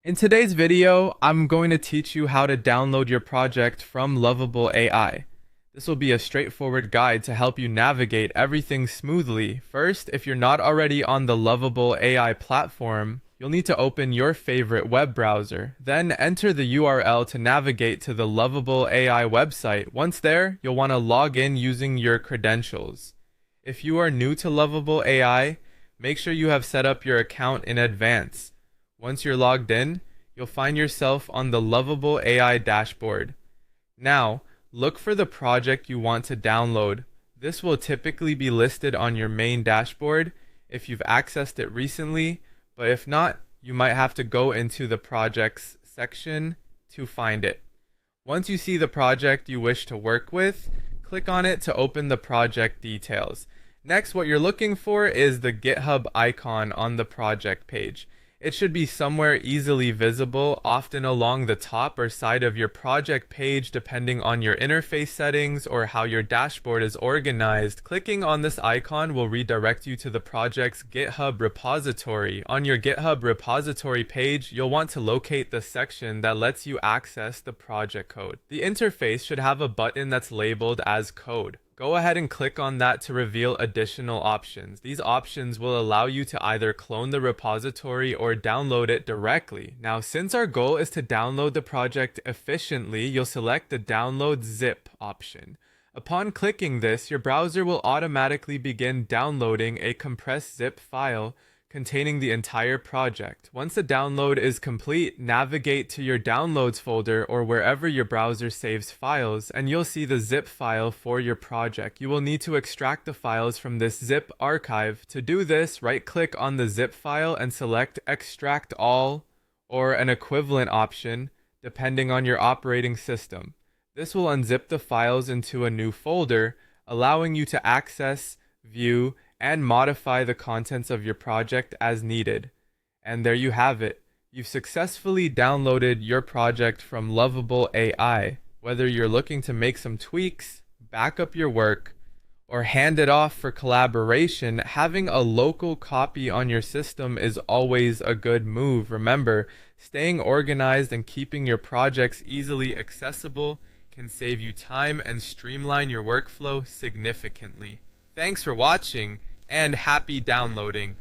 In today's video, I'm going to teach you how to download your project from Lovable AI. This will be a straightforward guide to help you navigate everything smoothly. First, if you're not already on the Lovable AI platform, you'll need to open your favorite web browser. Then enter the URL to navigate to the Lovable AI website. Once there, you'll want to log in using your credentials. If you are new to Lovable AI, make sure you have set up your account in advance. Once you're logged in, you'll find yourself on the Lovable AI dashboard. Now, look for the project you want to download. This will typically be listed on your main dashboard if you've accessed it recently, but if not, you might have to go into the projects section to find it. Once you see the project you wish to work with, click on it to open the project details. Next, what you're looking for is the GitHub icon on the project page. It should be somewhere easily visible, often along the top or side of your project page depending on your interface settings or how your dashboard is organized. Clicking on this icon will redirect you to the project's GitHub repository. On your GitHub repository page, you'll want to locate the section that lets you access the project code. The interface should have a button that's labeled as code. Go ahead and click on that to reveal additional options. These options will allow you to either clone the repository or download it directly. Now, since our goal is to download the project efficiently, you'll select the download zip option. Upon clicking this, your browser will automatically begin downloading a compressed zip file containing the entire project. Once the download is complete, navigate to your downloads folder or wherever your browser saves files, and you'll see the zip file for your project. You will need to extract the files from this zip archive. To do this, right-click on the zip file and select Extract All or an equivalent option, depending on your operating system. This will unzip the files into a new folder, allowing you to access, view, and modify the contents of your project as needed. And there you have it. You've successfully downloaded your project from Lovable AI. Whether you're looking to make some tweaks, back up your work, or hand it off for collaboration, having a local copy on your system is always a good move. Remember, staying organized and keeping your projects easily accessible can save you time and streamline your workflow significantly. Thanks for watching, and happy downloading.